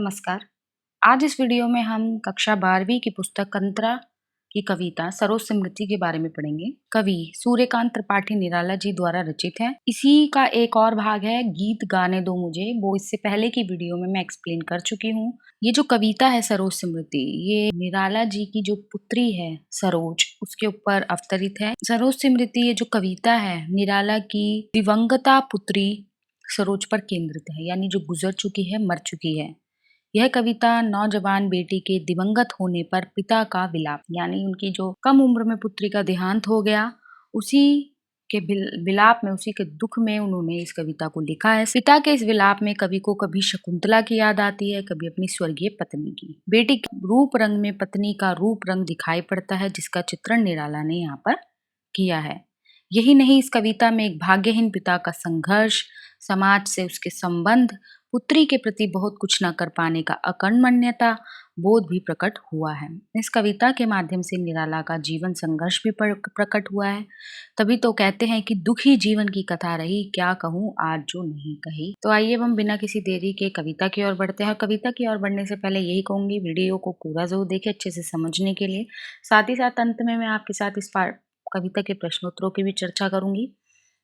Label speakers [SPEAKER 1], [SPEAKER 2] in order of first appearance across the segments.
[SPEAKER 1] नमस्कार। आज इस वीडियो में हम कक्षा 12वीं की पुस्तक कंतरा की कविता सरोज स्मृति के बारे में पढ़ेंगे। कवि सूर्यकांत त्रिपाठी निराला जी द्वारा रचित है। इसी का एक और भाग है गीत गाने दो मुझे, वो इससे पहले की वीडियो में मैं एक्सप्लेन कर चुकी हूँ। ये जो कविता है सरोज स्मृति, ये निराला जी की जो पुत्री है सरोज, उसके ऊपर अवतरित है। सरोज स्मृति ये जो कविता है निराला की दिवंगता पुत्री सरोज पर केंद्रित है, यानी जो गुजर चुकी है, मर चुकी है। यह कविता नौजवान बेटी के दिवंगत होने पर पिता का विलाप, यानी उनकी जो कम उम्र में पुत्री का देहांत हो गया, उसी के विलाप में, उसी के दुख में उन्होंने इस कविता को लिखा है। पिता के इस विलाप में कवि को कभी शकुंतला की याद आती है, कभी अपनी स्वर्गीय पत्नी की। बेटी के रूप रंग में पत्नी का रूप रंग दिखाई पड़ता है, जिसका चित्रण निराला ने यहाँ पर किया है। यही नहीं, इस कविता में एक भाग्यहीन पिता का संघर्ष, समाज से उसके संबंध, पुत्री के प्रति बहुत कुछ न कर पाने का अकर्मण्यता बोध भी प्रकट हुआ है। इस कविता के माध्यम से निराला का जीवन संघर्ष भी प्रकट हुआ है। तभी तो कहते हैं कि दुखी जीवन की कथा रही, क्या कहूँ आज जो नहीं कही। तो आइए हम बिना किसी देरी के कविता की ओर बढ़ते हैं। और कविता की ओर बढ़ने से पहले यही कहूंगी, वीडियो को पूरा जरूर देखें अच्छे से समझने के लिए। साथ ही साथ अंत में मैं आपके साथ इस कविता के प्रश्नोत्तरों की भी चर्चा करूंगी।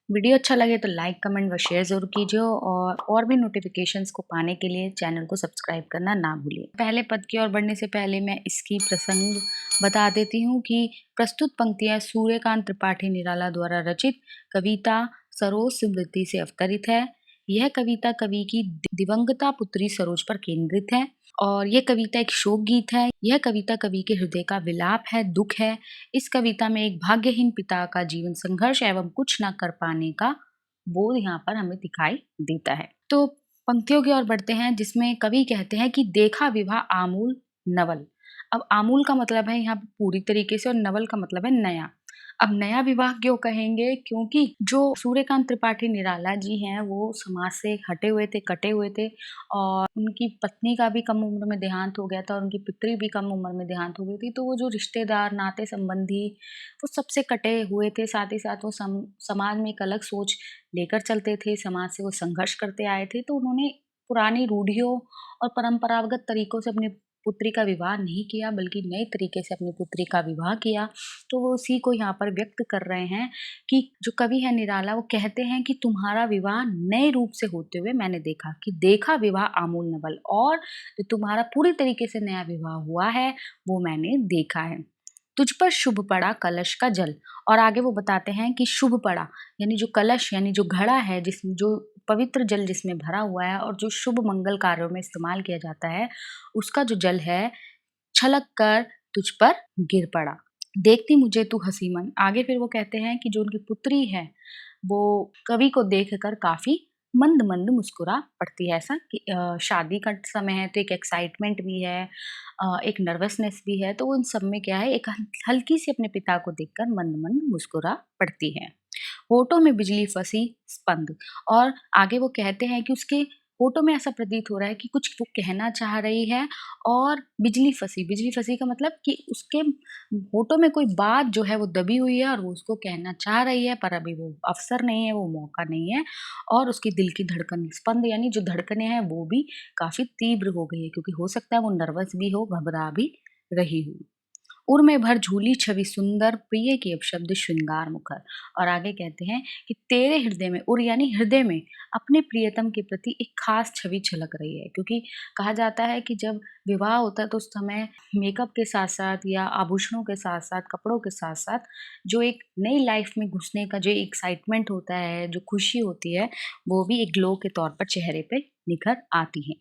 [SPEAKER 1] वीडियो अच्छा लगे तो लाइक, कमेंट व शेयर जरूर कीजिए और भी नोटिफिकेशंस को पाने के लिए चैनल को सब्सक्राइब करना ना भूलिए। पहले पद की ओर बढ़ने से पहले मैं इसकी प्रसंग बता देती हूँ कि प्रस्तुत पंक्तियाँ सूर्यकांत त्रिपाठी निराला द्वारा रचित कविता सरोज स्मृति से अवतरित है। यह कविता कवि की दिवंगता पुत्री सरोज पर केंद्रित है और यह कविता एक शोक गीत है। यह कविता कवि के हृदय का विलाप है, दुख है। इस कविता में एक भाग्यहीन पिता का जीवन संघर्ष एवं कुछ न कर पाने का बोध यहाँ पर हमें दिखाई देता है। तो पंक्तियों की ओर बढ़ते हैं, जिसमें कवि कहते हैं कि देखा विवाह आमूल नवल। अब आमूल का मतलब है यहाँ पूरी तरीके से और नवल का मतलब है नया। अब नया विवाह क्यों कहेंगे? क्योंकि जो सूर्यकांत त्रिपाठी निराला जी हैं वो समाज से हटे हुए थे, कटे हुए थे और उनकी पत्नी का भी कम उम्र में देहांत हो गया था और उनकी पुत्री भी कम उम्र में देहांत हो गई थी। तो वो जो रिश्तेदार, नाते संबंधी, वो सबसे कटे हुए थे। साथ ही साथ वो समाज में एक अलग सोच लेकर चलते थे, समाज से वो संघर्ष करते आए थे। तो उन्होंने पुरानी रूढ़ियों और परंपरागत तरीकों से अपनी पुत्री का विवाह नहीं किया, बल्कि नए तरीके से अपनी पुत्री का विवाह किया। तो वो उसी को यहाँ पर व्यक्त कर रहे हैं कि जो कवि है निराला, वो कहते हैं कि तुम्हारा विवाह नए रूप से होते हुए मैंने देखा, कि देखा विवाह आमूल नवल, और जो तुम्हारा पूरी तरीके से नया विवाह हुआ है वो मैंने देखा है। तुझ पर शुभ पड़ा कलश का जल। और आगे वो बताते हैं कि शुभ पड़ा यानी जो कलश, यानी जो घड़ा है, जिसमें जो पवित्र जल जिसमें भरा हुआ है और जो शुभ मंगल कार्यों में इस्तेमाल किया जाता है, उसका जो जल है छलक कर तुझ पर गिर पड़ा। देखती मुझे तू हसी मन। आगे फिर वो कहते हैं कि जो उनकी पुत्री है वो कवि को देखकर काफी मंद मंद मुस्कुरा पड़ती है। ऐसा कि शादी का समय है तो एक एक्साइटमेंट भी है, एक नर्वसनेस भी है। तो उन सब में क्या है, एक हल्की सी अपने पिता को देखकर मंद मंद मुस्कुरा पड़ती है। होठों में बिजली फंसी स्पंद। और आगे वो कहते हैं कि उसके होठों में ऐसा प्रतीत हो रहा है कि कुछ वो कहना चाह रही है और बिजली फंसी। बिजली फंसी का मतलब कि उसके होठों में कोई बात जो है वो दबी हुई है और वो उसको कहना चाह रही है, पर अभी वो अवसर नहीं है, वो मौका नहीं है। और उसकी दिल की धड़कन स्पंद, यानी जो धड़कनें हैं वो भी काफी तीव्र हो गई है, क्योंकि हो सकता है वो नर्वस भी हो, घबरा भी रही हो। उर में भर झूली छवि सुंदर, प्रिय की अपशब्द श्रृंगार मुखर। और आगे कहते हैं कि तेरे हृदय में, उर यानी हृदय में, अपने प्रियतम के प्रति एक खास छवि झलक रही है। क्योंकि कहा जाता है कि जब विवाह होता है तो उस समय मेकअप के साथ साथ या आभूषणों के साथ साथ, कपड़ों के साथ साथ, जो एक नई लाइफ में घुसने का जो एक्साइटमेंट होता है, जो खुशी होती है, वो भी एक ग्लो के तौर पर चेहरे पे निखर आती है।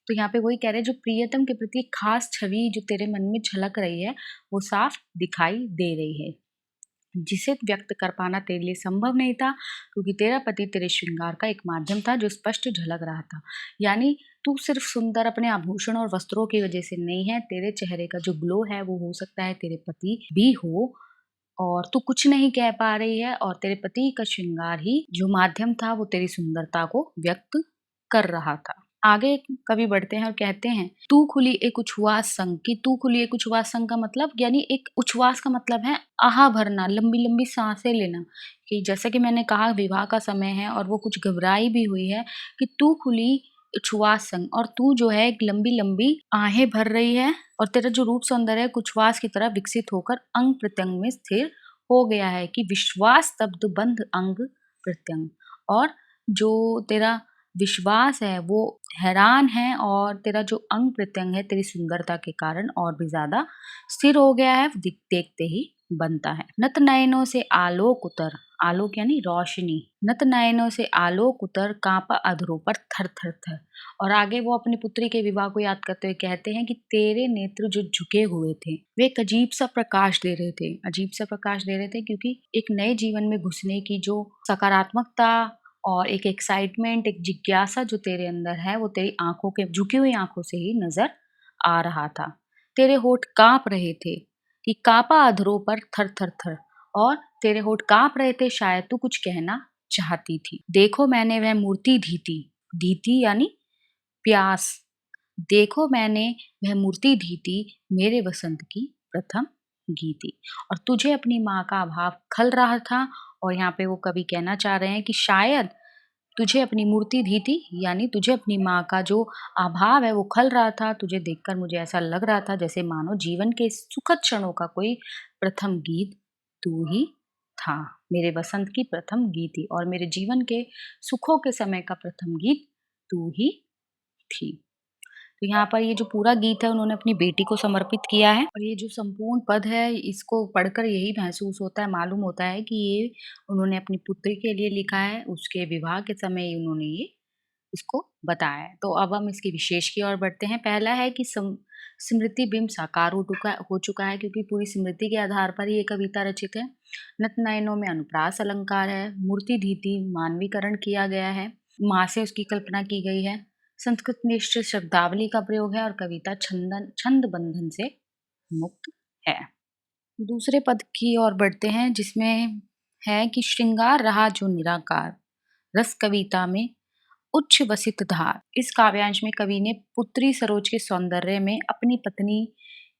[SPEAKER 1] तो यहाँ पे वही कह रहे हैं, जो प्रियतम के प्रति एक खास छवि जो तेरे मन में झलक रही है, वो साफ दिखाई दे रही है, जिसे व्यक्त कर पाना तेरे लिए संभव नहीं था, क्योंकि तेरा पति तेरे श्रृंगार का एक माध्यम था जो स्पष्ट झलक रहा था। यानी तू सिर्फ सुंदर अपने आभूषण और वस्त्रों की वजह से नहीं है, तेरे चेहरे का जो ग्लो है वो हो सकता है तेरे पति भी हो, और तू कुछ नहीं कह पा रही है, और तेरे पति का श्रृंगार ही जो माध्यम था वो तेरी सुंदरता को व्यक्त कर रहा था। आगे कवि बढ़ते हैं और कहते हैं, तू खुली एक उच्छ्वास संग। की तू खुली एक उच्छ्वास संग का मतलब, यानी एक उच्छ्वास का मतलब है आहा भरना, लंबी लंबी सांसें लेना। कि जैसे कि मैंने कहा विवाह का समय है और वो कुछ घबराई भी हुई है, कि तू खुली उच्छ्वास संग, और तू जो है एक लंबी-लंबी आहें भर रही है और तेरा जो रूप सौंदर्य है कुच्छवास की तरह विकसित होकर अंग-प्रत्यंग में स्थिर हो गया है कि विश्वास स्तब्ध बंध अंग-प्रत्यंग। और जो तेरा विश्वास है वो हैरान है और तेरा जो अंग-प्रत्यंग है तेरी सुंदरता के कारण और भी ज़्यादा स्थिर हो गया है, देखते ही बनता है। नत नयनों से आलोक उतर, आलोक यानी रोशनी, नत नयनों से आलोक उतर काँपा अधरों पर थर थर थर। और आगे वो अपनी पुत्री के विवाह को याद करते हुए कहते हैं कि तेरे नेत्र जो झुके हुए थे वे एक अजीब सा प्रकाश दे रहे थे, अजीब सा प्रकाश दे रहे थे क्योंकि एक नए जीवन में घुसने की जो सकारात्मकता और एक एक्साइटमेंट, एक जिज्ञासा जो तेरे अंदर है वो तेरी आंखों के झुकी हुई आंखों से ही नजर आ रहा था। तेरे होठ कांप रहे थे कि कांपा अधरों पर थर थर थर, और तेरे होठ कांप रहे थे, शायद तू कुछ कहना चाहती थी। देखो मैंने वह मूर्ति धी थी, धी यानी प्यास। देखो मैंने वह मूर्ति धी थी, मेरे वसंत की प्रथम गीति। और तुझे अपनी माँ का अभाव खल रहा था, और यहाँ पे वो कवि कहना चाह रहे हैं कि शायद तुझे अपनी मूर्ति दी थी, यानी तुझे अपनी माँ का जो अभाव है वो खल रहा था। तुझे देखकर मुझे ऐसा लग रहा था जैसे मानो जीवन के सुखद क्षणों का कोई प्रथम गीत तू ही था। मेरे वसंत की प्रथम गीति और मेरे जीवन के सुखों के समय का प्रथम गीत तू ही थी। तो यहाँ पर ये जो पूरा गीत है उन्होंने अपनी बेटी को समर्पित किया है, और ये जो संपूर्ण पद है इसको पढ़कर यही महसूस होता है, मालूम होता है कि ये उन्होंने अपनी पुत्री के लिए लिखा है, उसके विवाह के समय ही उन्होंने ये इसको बताया है। तो अब हम इसकी विशेष की ओर बढ़ते हैं। पहला है कि स्मृति बिंब साकार हो चुका है क्योंकि पूरी स्मृति के आधार पर ही ये कविता रचित है। नत नयनों में अनुप्रास अलंकार है, मूर्ति धीति मानवीकरण किया गया है, माँ से उसकी कल्पना की गई है, संस्कृत निश्चित शब्दावली का प्रयोग है और कविता छंद बंधन से मुक्त है। दूसरे पद की ओर बढ़ते हैं जिसमें है कि श्रृंगार रहा जो निराकार, रस कविता में उच्च वसित धार। इस काव्यांश में कवि ने पुत्री सरोज के सौंदर्य में अपनी पत्नी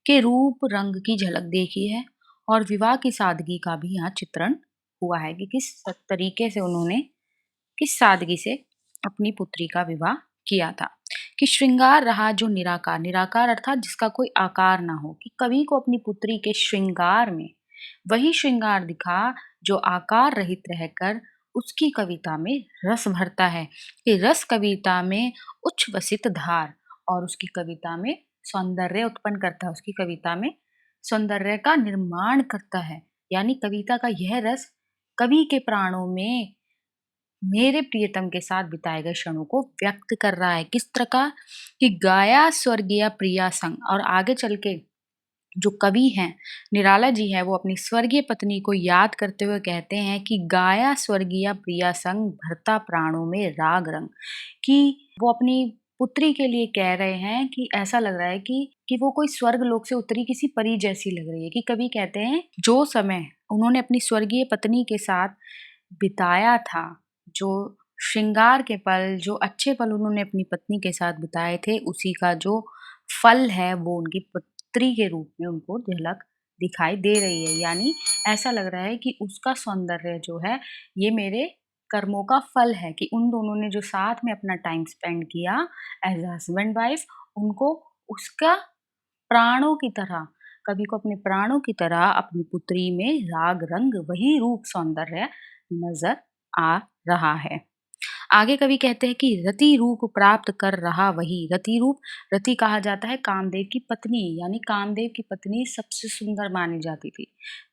[SPEAKER 1] के रूप रंग की झलक देखी है, और विवाह की सादगी का भी यहाँ चित्रण हुआ है कि किस तरीके से उन्होंने किस सादगी से अपनी पुत्री का विवाह किया था। कि श्रृंगार रहा जो निराकार, निराकार अर्थात जिसका कोई आकार ना हो, कि कवि को अपनी पुत्री के श्रृंगार में वही श्रृंगार दिखा जो आकार रहित रहकर उसकी कविता में रस भरता है, कि रस कविता में उच्च वसित धार और उसकी कविता में सौंदर्य उत्पन्न करता है, उसकी कविता में सौंदर्य का निर्माण करता है। यानी कविता का यह रस कवि के प्राणों में मेरे प्रियतम के साथ बिताए गए क्षणों को व्यक्त कर रहा है। किस प्रकार कि गाया स्वर्गीय प्रिया संग, और आगे चल के जो कवि हैं निराला जी हैं वो अपनी स्वर्गीय पत्नी को याद करते हुए कहते हैं कि गाया स्वर्गीय प्रिया संग भरता प्राणों में राग रंग, कि वो अपनी पुत्री के लिए कह रहे हैं कि ऐसा लग रहा है कि वो कोई स्वर्ग लोक से उतरी किसी परी जैसी लग रही है। कि कवि कहते हैं जो समय उन्होंने अपनी स्वर्गीय पत्नी के साथ बिताया था, जो श्रृंगार के पल, जो अच्छे पल उन्होंने अपनी पत्नी के साथ बिताए थे, उसी का जो फल है वो उनकी पुत्री के रूप में उनको झलक दिखाई दे रही है। यानी ऐसा लग रहा है कि उसका सौंदर्य जो है ये मेरे कर्मों का फल है, कि उन दोनों ने जो साथ में अपना टाइम स्पेंड किया एज हस्बैंड वाइफ, उनको उसका प्राणों की तरह, कवि को अपने प्राणों की तरह अपनी पुत्री में राग रंग वही रूप सौंदर्य नजर आ रहा है। आगे कवि कहते हैं कि रति रूप प्राप्त कर रहा वही, रति रूप, रति कहा जाता है कामदेव की पत्नी, यानी कामदेव की पत्नी सबसे सुंदर मानी जाती थी,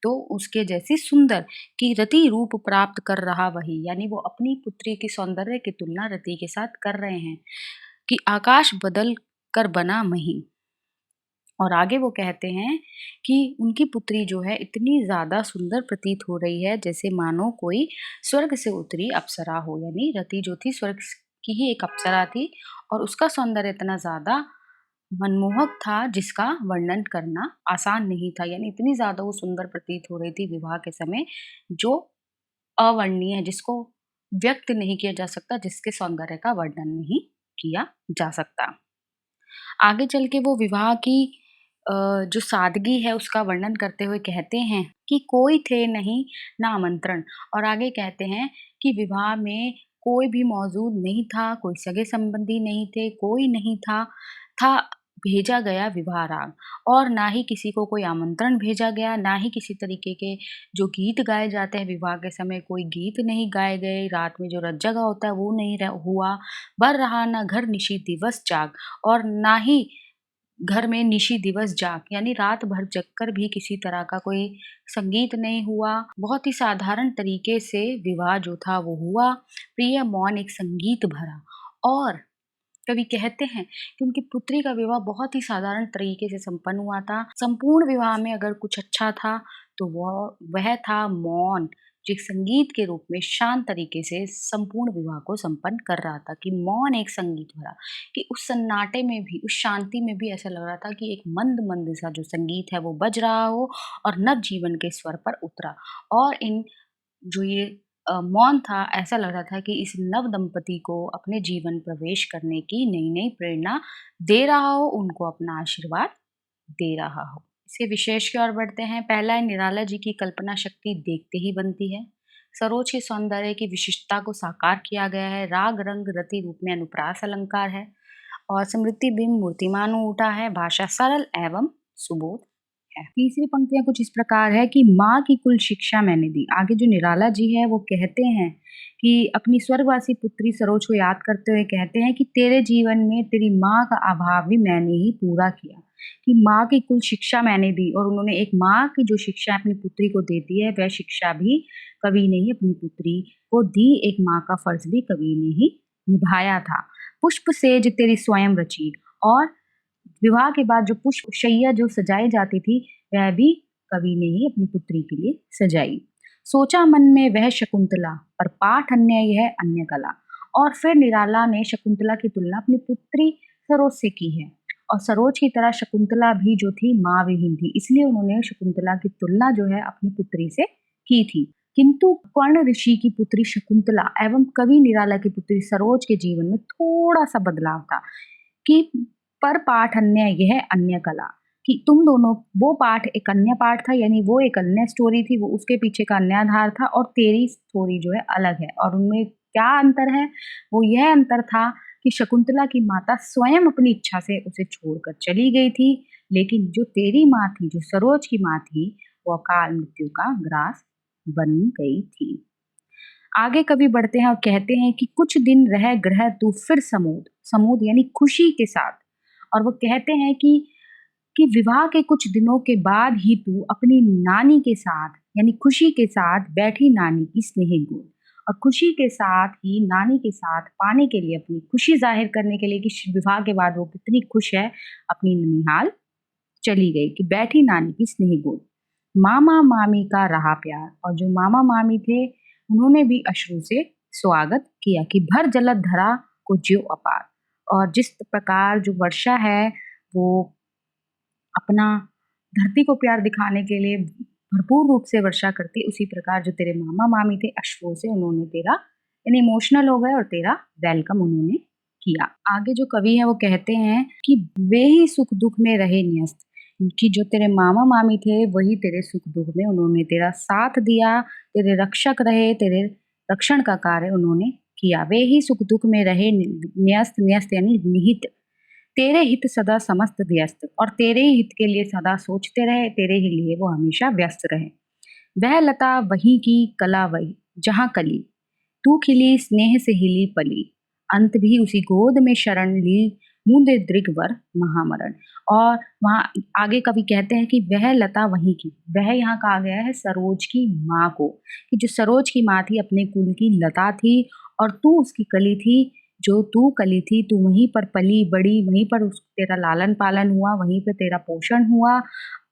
[SPEAKER 1] तो उसके जैसी सुंदर, कि रति रूप प्राप्त कर रहा वही, यानी वो अपनी पुत्री की सौंदर्य की तुलना रति के साथ कर रहे हैं, कि आकाश बदल कर बना मही। और आगे वो कहते हैं कि उनकी पुत्री जो है इतनी ज़्यादा सुंदर प्रतीत हो रही है जैसे मानो कोई स्वर्ग से उतरी अप्सरा हो, यानी रति जो थी स्वर्ग की ही एक अप्सरा थी, और उसका सौंदर्य इतना ज़्यादा मनमोहक था जिसका वर्णन करना आसान नहीं था। यानी इतनी ज़्यादा वो सुंदर प्रतीत हो रही थी विवाह के समय, जो अवर्णनीय है, जिसको व्यक्त नहीं किया जा सकता, जिसके सौंदर्य का वर्णन नहीं किया जा सकता। आगे चल के वो विवाह की जो सादगी है उसका वर्णन करते हुए कहते हैं कि कोई थे नहीं ना आमंत्रण, और आगे कहते हैं कि विवाह में कोई भी मौजूद नहीं था, कोई सगे-संबंधी नहीं थे, कोई नहीं था। था भेजा गया विवाह राग, और ना ही किसी को कोई आमंत्रण भेजा गया, ना ही किसी तरीके के जो गीत गाए जाते हैं विवाह के समय, कोई गीत नहीं गाए गए, रात में जो रत जगा होता है वो नहीं हुआ। बर रहा ना घर निशी दिवस जाग, और ना ही घर में निशी दिवस जाग, यानी रात भर जगकर भी किसी तरह का कोई संगीत नहीं हुआ। बहुत ही साधारण तरीके से विवाह जो था वो हुआ। प्रिय मौन एक संगीत भरा। और कवि कहते हैं कि उनकी पुत्री का विवाह बहुत ही साधारण तरीके से संपन्न हुआ था। संपूर्ण विवाह में अगर कुछ अच्छा था तो वह था मौन, जो एक संगीत के रूप में शांत तरीके से संपूर्ण विवाह को संपन्न कर रहा था। कि मौन एक संगीत भरा, कि उस सन्नाटे में भी, उस शांति में भी ऐसा लग रहा था कि एक मंद मंद सा जो संगीत है वो बज रहा हो और नव जीवन के स्वर पर उतरा। और इन जो ये मौन था, ऐसा लग रहा था कि इस नव दंपति को अपने जीवन प्रवेश करने की नई-नई प्रेरणा दे रहा हो, उनको अपना आशीर्वाद दे रहा हो। इसके विशेष की ओर बढ़ते हैं। पहला है, निराला जी की कल्पना शक्ति देखते ही बनती है। सरोज के सौंदर्य की विशिष्टता को साकार किया गया है। राग रंग रति रूप में अनुप्रास अलंकार है, और स्मृति बिंब मूर्तिमान उठा है। भाषा सरल एवं सुबोध है। तीसरी पंक्तियाँ कुछ इस प्रकार है कि माँ की कुल शिक्षा मैंने दी। आगे जो निराला जी है वो कहते हैं कि अपनी स्वर्गवासी पुत्री सरोज को याद करते हुए कहते हैं कि तेरे जीवन में तेरी माँ का अभाव भी मैंने ही पूरा किया। कि माँ की कुल शिक्षा मैंने दी, और उन्होंने एक माँ की जो शिक्षा अपनी पुत्री को देती है वह शिक्षा भी कवि ने ही अपनी पुत्री को दी। एक माँ का फर्ज भी कवि ने ही निभाया था। पुष्प सेज तेरी स्वयं रची, और विवाह के बाद जो पुष्प शैया जो सजाई जाती थी वह भी कवि ने ही अपनी पुत्री के लिए सजाई। सोचा मन में वह शकुंतला, पर पाठ अन्य यह अन्य कला। और फिर निराला ने शकुंतला की तुलना अपनी पुत्री सरोज से की है, और सरोज की तरह शकुंतला भी जो थी माँ विहीन थी, इसलिए उन्होंने शकुंतला की तुलना जो है अपनी पुत्री से की थी। किंतु कर्ण ऋषि की पुत्री शकुंतला एवं कवि निराला की पुत्री सरोज के जीवन में थोड़ा सा बदलाव था। कि पर पाठ अन्य यह अन्य कला, कि तुम दोनों, वो पाठ एक अन्य पाठ था, यानी वो एक अन्य स्टोरी थी, वो उसके पीछे का अन्य आधार था, और तेरी स्टोरी जो है अलग है। और उनमें क्या अंतर है? वो यह अंतर था कि शकुंतला की माता स्वयं अपनी इच्छा से उसे छोड़कर चली गई थी, लेकिन जो तेरी माँ थी, जो सरोज की माँ थी, वो अकाल मृत्यु का ग्रास बन गई थी। आगे कवि बढ़ते हैं और कहते हैं कि कुछ दिन रह ग्रह तू फिर समूद, समूद यानी खुशी के साथ। और वो कहते हैं कि विवाह के कुछ दिनों के बाद ही तू अपनी नानी के साथ, यानी खुशी के साथ बैठी नानी की स्नेह गोद। और खुशी के साथ ही नानी के साथ पाने के लिए, अपनी खुशी जाहिर करने के लिए कि विवाह के बाद वो कितनी खुश है, अपनी ननिहाल चली गई, कि बैठी नानी की स्नेह गोद। मामा मामी का रहा प्यार, और जो मामा मामी थे उन्होंने भी अश्रु से स्वागत किया, कि भर जलद धरा को ज्यो अपार। और जिस प्रकार जो वर्षा है वो अपना धरती को प्यार दिखाने के लिए भरपूर रूप से वर्षा करती, उसी प्रकार जो तेरे मामा मामी थे अश्रुओं से उन्होंने तेरा, यानी इमोशनल हो गए और तेरा वेलकम उन्होंने किया। आगे जो कवि है वो कहते हैं कि वे ही सुख दुख में रहे न्यस्त, कि जो तेरे मामा मामी थे वही तेरे सुख दुख में उन्होंने तेरा साथ दिया, तेरे रक्षक रहे, तेरे रक्षण का कार्य उन्होंने किया। वे ही सुख दुख में रहे न्यस्त, न्यस्त यानी निहित, तेरे हित सदा समस्त व्यस्त, और तेरे ही हित के लिए सदा सोचते रहे, तेरे ही लिए वो हमेशा व्यस्त रहे। वह लता वही की कला वही जहाँ कली, तू खिली स्नेह से हिली पली, अंत भी उसी गोद में शरण ली, मूंदे दृगवर महामरण। और वहाँ आगे कवि कहते हैं कि वह लता वहीं की, वह यहाँ कहा गया है सरोज की माँ को, कि जो सरोज की माँ थी अपने कुल की लता थी, और तू उसकी कली थी, जो तू कली थी, तू वहीं पर पली बड़ी, वहीं पर तेरा लालन पालन हुआ, वहीं पर तेरा पोषण हुआ।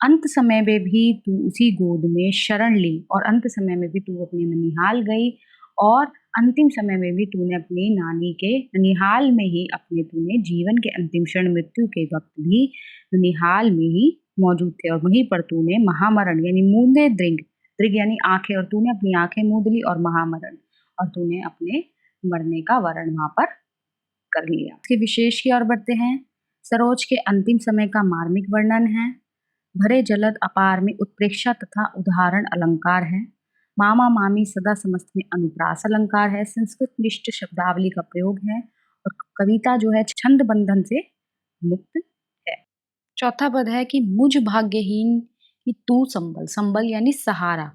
[SPEAKER 1] अंत समय में भी तू उसी गोद में शरण ली, और अंत समय में भी तू अपने ननिहाल गई, और अंतिम समय में भी तूने अपनी नानी के ननिहाल में ही अपने तूने जीवन के अंतिम क्षण मृत्यु के वक्त भी ननिहाल में ही मौजूद थे, और वहीं पर तूने महामरण यानी मूंदे दृग, दृग यानी आंखें, और तूने अपनी आंखें मूंद ली, और महामरण, और तूने अपने मरने का वर्ण वहां पर कर लिया। इसके विशेष की ओर बढ़ते हैं। सरोज के अंतिम समय का मार्मिक वर्णन है। भरे जलद अपार में उत्प्रेक्षा तथा उदाहरण अलंकार है। मामा मामी सदा समस्त में अनुप्रास अलंकार है, संस्कृत निष्ठ शब्दावली का प्रयोग है और कविता जो है छंद बंधन से मुक्त है। चौथा पद है कि मुझ भाग्यहीन कि तू संबल, संबल यानी सहारा।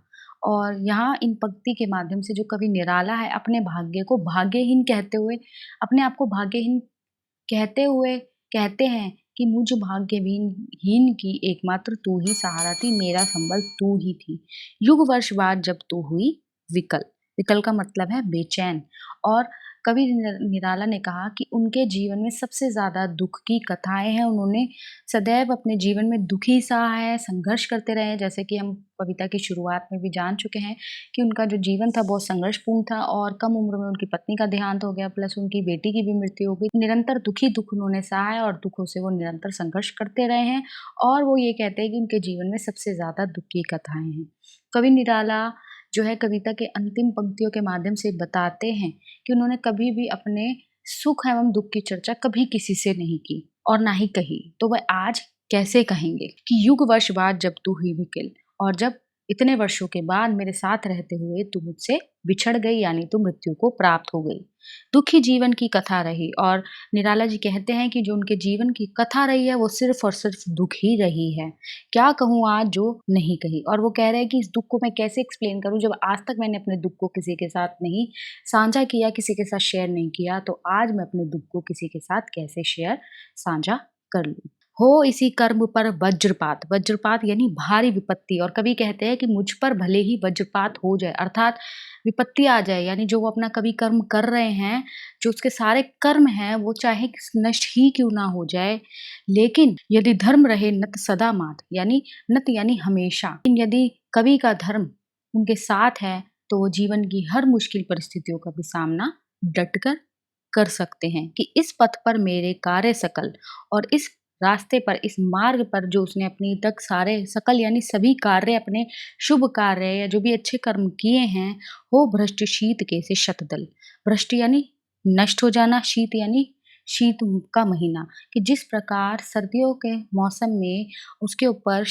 [SPEAKER 1] और यहाँ इन पंक्ति के माध्यम से जो कवि निराला है अपने भाग्य को भाग्यहीन कहते हुए, अपने आप को भाग्यहीन कहते हुए कहते हैं कि मुझ भाग्यहीन हीन की एकमात्र तू ही सहारा थी, मेरा संबल तू ही थी। युग वर्ष बाद जब तू हुई विकल, विकल का मतलब है बेचैन। और कवि निराला ने कहा कि उनके जीवन में सबसे ज्यादा दुख की कथाएं हैं। उन्होंने सदैव अपने जीवन में दुखी सहा है, संघर्ष करते रहे हैं, जैसे कि हम कविता की शुरुआत में भी जान चुके हैं कि उनका जो जीवन था बहुत संघर्षपूर्ण था और कम उम्र में उनकी पत्नी का देहांत हो गया, प्लस उनकी बेटी की भी मृत्यु हो गई। निरंतर दुखी दुख उन्होंने सहा है और दुखों से वो निरंतर संघर्ष करते रहे हैं और वो ये कहते हैं कि उनके जीवन में सबसे ज्यादा दुख की कथाएं हैं। कवि निराला जो है कविता के अंतिम पंक्तियों के माध्यम से बताते हैं कि उन्होंने कभी भी अपने सुख एवं दुख की चर्चा कभी किसी से नहीं की और ना ही कही, तो वह आज कैसे कहेंगे कि युग वर्ष बाद जब तू हुई विकल, और जब इतने वर्षों के बाद मेरे साथ रहते हुए तू मुझसे बिछड़ गई, यानी तू मृत्यु को प्राप्त हो गई। दुखी जीवन की कथा रही और निराला जी कहते हैं कि जो उनके जीवन की कथा रही है वो सिर्फ और सिर्फ दुख ही रही है। क्या कहूँ आज जो नहीं कही। और वो कह रहे हैं कि इस दुख को मैं कैसे एक्सप्लेन करूँ, जब आज तक मैंने अपने दुख को किसी के साथ नहीं साझा किया, किसी के साथ शेयर नहीं किया, तो आज मैं अपने दुख को किसी के साथ कैसे शेयर साझा कर लूँ। हो इसी कर्म पर वज्रपात, वज्रपात यानी भारी विपत्ति। और कवि कहते हैं कि मुझ पर भले ही वज्रपात हो जाए, अर्थात विपत्ति आ जाए, यानी जो वो अपना कभी कर्म कर रहे हैं, जो उसके सारे कर्म हैं वो चाहे नष्ट ही क्यों ना हो जाए, लेकिन यदि धर्म रहे नत सदा मात, यानी नत यानी हमेशा, लेकिन यदि कवि का धर्म उनके साथ है तो वो जीवन की हर मुश्किल परिस्थितियों का भी सामना डटकर कर सकते हैं। कि इस पथ पर मेरे कार्य सकल, और इस रास्ते पर, इस मार्ग पर जो उसने अपनी तक सारे सकल यानी सभी कार्य, अपने शुभ कार्य या जो भी अच्छे कर्म किए हैं, हो भ्रष्ट शीत के से शतदल। भ्रष्ट यानी नष्ट हो जाना, शीत यानी शीत का महीना। कि जिस प्रकार सर्दियों के मौसम में उसके ऊपर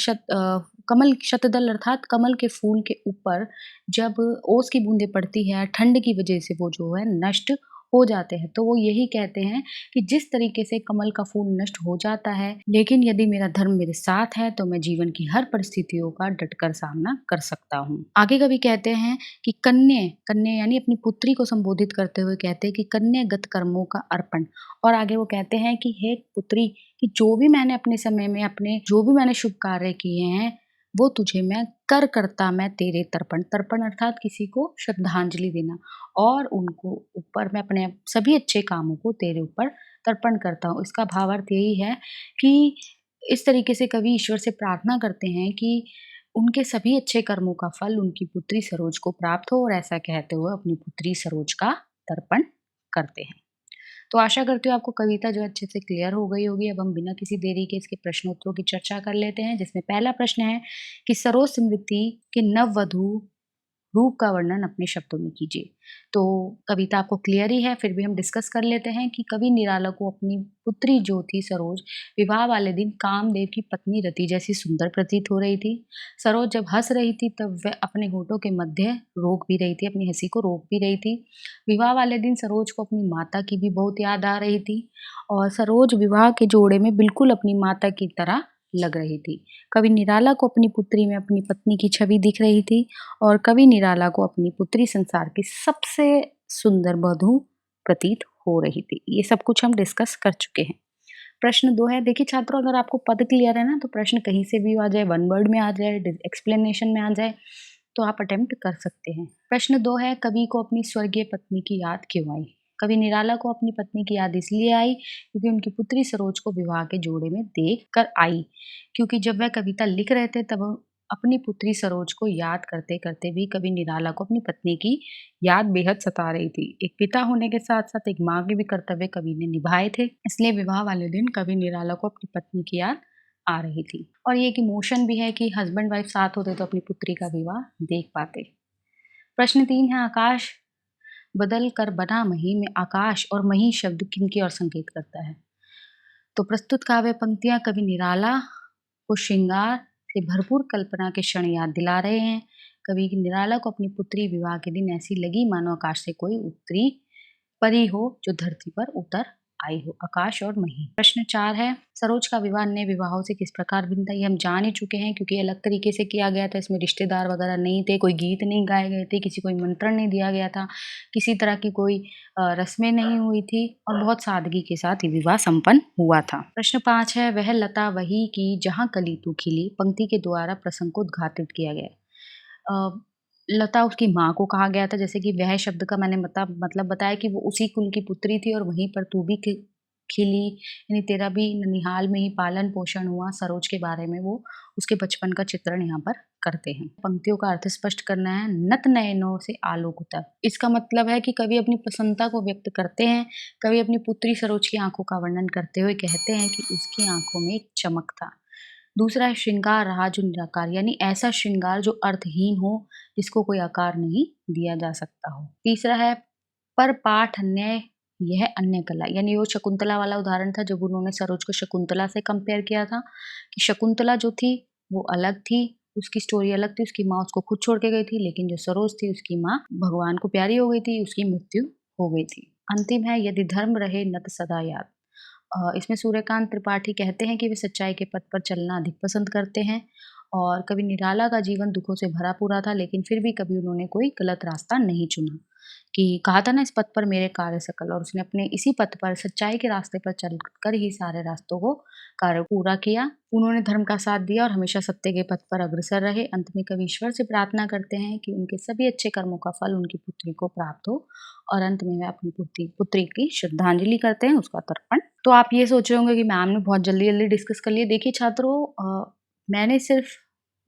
[SPEAKER 1] कमल शतदल अर्थात कमल के फूल के ऊपर जब ओस की बूंदें पड़ती है ठंड की वजह से वो जो है नष्ट हो जाते हैं, तो वो यही कहते हैं कि जिस तरीके से कमल का फूल नष्ट हो जाता है, लेकिन यदि मेरा धर्म मेरे साथ है तो मैं जीवन की हर परिस्थितियों का डटकर सामना कर सकता हूँ। आगे कवि कहते हैं कि कन्या, कन्या यानी अपनी पुत्री को संबोधित करते हुए कहते हैं कि कन्यागत कर्मों का अर्पण। और आगे वो कहते हैं कि हे पुत्री, कि जो भी मैंने अपने समय में अपने जो भी मैंने शुभ कार्य किए हैं वो तुझे मैं कर करता मैं तेरे तर्पण, तर्पण अर्थात किसी को श्रद्धांजलि देना, और उनको ऊपर मैं अपने सभी अच्छे कामों को तेरे ऊपर तर्पण करता हूँ। इसका भावार्थ यही है कि इस तरीके से कवि ईश्वर से प्रार्थना करते हैं कि उनके सभी अच्छे कर्मों का फल उनकी पुत्री सरोज को प्राप्त हो, और ऐसा कहते हुए अपनी पुत्री सरोज का तर्पण करते हैं। तो आशा करती हूँ आपको कविता जो है अच्छे से क्लियर हो गई होगी। अब हम बिना किसी देरी के इसके प्रश्नोत्तरों की चर्चा कर लेते हैं, जिसमें पहला प्रश्न है कि सरोज स्मृति के नववधु रूप का वर्णन अपने शब्दों में कीजिए। तो कविता आपको क्लियर ही है, फिर भी हम डिस्कस कर लेते हैं कि कवि निराला को अपनी पुत्री जो थी सरोज, विवाह वाले दिन कामदेव की पत्नी रति जैसी सुंदर प्रतीत हो रही थी। सरोज जब हंस रही थी तब वह अपने होठों के मध्य रोक भी रही थी, अपनी हंसी को रोक भी रही थी। विवाह वाले दिन सरोज को अपनी माता की भी बहुत याद आ रही थी और सरोज विवाह के जोड़े में बिल्कुल अपनी माता की तरह लग रही थी। कवि निराला को अपनी पुत्री में अपनी पत्नी की छवि दिख रही थी और कवि निराला को अपनी पुत्री संसार की सबसे सुंदर वधू प्रतीत हो रही थी। ये सब कुछ हम डिस्कस कर चुके हैं। प्रश्न 2 है, देखिए छात्रों, अगर आपको पद क्लियर है ना तो प्रश्न कहीं से भी आ जाए, वन वर्ड में आ जाए, एक्सप्लेनेशन में आ जाए, तो आप अटेम्प्ट कर सकते हैं। प्रश्न 2 है, कवि को अपनी स्वर्गीय पत्नी की याद क्यों आई? कवि निराला को अपनी पत्नी की याद इसलिए आई क्योंकि उनकी पुत्री सरोज को विवाह के जोड़े में देख कर आई। क्योंकि जब वह कविता लिख रहे थे तब अपनी पुत्री सरोज को याद करते करते भी कवि निराला को अपनी पत्नी की याद बेहद सता रही थी। एक पिता होने के साथ साथ एक माँ के भी कर्तव्य कवि ने निभाए थे, इसलिए विवाह वाले दिन कवि निराला को अपनी पत्नी की याद आ रही थी। और ये एक इमोशन भी है कि हस्बैंड वाइफ साथ होते तो अपनी पुत्री का विवाह देख पाते। प्रश्न 3 है, आकाश बदल कर बना मही में आकाश और मही शब्द किनकी ओर संकेत करता है? तो प्रस्तुत काव्य पंक्तियां कवि निराला को श्रृंगार से भरपूर कल्पना के क्षण याद दिला रहे हैं। कवि निराला को अपनी पुत्री विवाह के दिन ऐसी लगी मानो आकाश से कोई उतरी परी हो जो धरती पर उतर आई हो। आकाश और मही। प्रश्न 4 है, सरोज का विवाह अन्य विवाहों से किस प्रकार भिन्न था? ये हम जान ही चुके हैं क्योंकि अलग तरीके से किया गया था। इसमें रिश्तेदार वगैरह नहीं थे, कोई गीत नहीं गाए गए थे, किसी को निमंत्रण नहीं दिया गया था, किसी तरह की कोई रस्में नहीं हुई थी और बहुत सादगी के साथ ये विवाह संपन्न हुआ था। प्रश्न 5 है, वह लता वही की जहाँ कली तू खिली पंक्ति के द्वारा प्रसंग को उद्घाटित किया गया। लता उसकी माँ को कहा गया था, जैसे कि वह शब्द का मैंने मतलब बताया कि वो उसी कुल की पुत्री थी और वहीं पर तू भी खिली, यानी तेरा भी ननिहाल में ही पालन पोषण हुआ। सरोज के बारे में वो उसके बचपन का चित्रण यहाँ पर करते हैं। पंक्तियों का अर्थ स्पष्ट करना है। नत नयनों से आलोक उतर, इसका मतलब है कि कवि अपनी प्रसन्नता को व्यक्त करते हैं। कवि अपनी पुत्री सरोज की आंखों का वर्णन करते हुए कहते हैं कि उसकी आंखों में एक चमक था। दूसरा है श्रृंगार रहा जो निराकार, यानी ऐसा श्रृंगार जो अर्थहीन हो, जिसको कोई आकार नहीं दिया जा सकता हो। तीसरा है पर पाठ अन्य, यह अन्य कला, यानी वो शकुंतला वाला उदाहरण था जब उन्होंने सरोज को शकुंतला से कंपेयर किया था कि शकुंतला जो थी वो अलग थी, उसकी स्टोरी अलग थी, उसकी माँ उसको खुद छोड़ के गई थी, लेकिन जो सरोज थी उसकी माँ भगवान को प्यारी हो गई थी, उसकी मृत्यु हो गई थी। अंतिम है, यदि धर्म रहे नत सदा याद। इसमें सूर्यकांत त्रिपाठी कहते हैं कि वे सच्चाई के पथ पर चलना अधिक पसंद करते हैं और कवि निराला का जीवन दुखों से भरा पूरा था, लेकिन फिर भी कभी उन्होंने कोई गलत रास्ता नहीं चुना। कि कहा था ना, इस पथ पर मेरे कार्य सकल, और उसने अपने इसी पथ पर सच्चाई के रास्ते पर चलकर ही सारे रास्तों को कार्य पूरा किया। उन्होंने धर्म का साथ दिया और हमेशा सत्य के पथ पर अग्रसर रहे। अंत में कवि ईश्वर से प्रार्थना करते हैं कि उनके सभी अच्छे कर्मों का फल उनकी पुत्री को प्राप्त हो और अंत में वे अपनी पुत्री की श्रद्धांजलि करते हैं, उसका तर्पण। तो आप ये सोच रहे होंगे कि मैम ने बहुत जल्दी-जल्दी डिस्कस कर लिया। देखिए छात्रों, मैंने सिर्फ़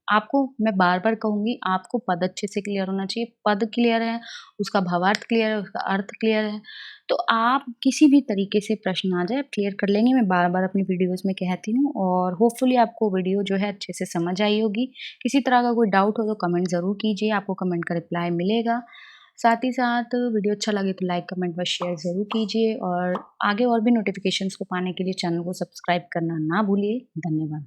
[SPEAKER 1] आपको, मैं बार-बार कहूँगी, आपको पद अच्छे से क्लियर होना चाहिए। पद क्लियर है, उसका भावार्थ क्लियर है, उसका अर्थ क्लियर है, तो आप किसी भी तरीके से प्रश्न आ जाए, आप क्लियर कर लेंगे। मैं बार-बार अपनी वीडियोज़ में कहती हूँ और होपफुली आपको वीडियो जो है अच्छे से समझ आई होगी। किसी तरह का कोई डाउट हो तो कमेंट ज़रूर कीजिए, आपको कमेंट का रिप्लाई मिलेगा। साथ ही साथ वीडियो अच्छा लगे तो लाइक, कमेंट व शेयर ज़रूर कीजिए और आगे और भी नोटिफ़िकेशंस को पाने के लिए चैनल को सब्सक्राइब करना ना भूलिए। धन्यवाद।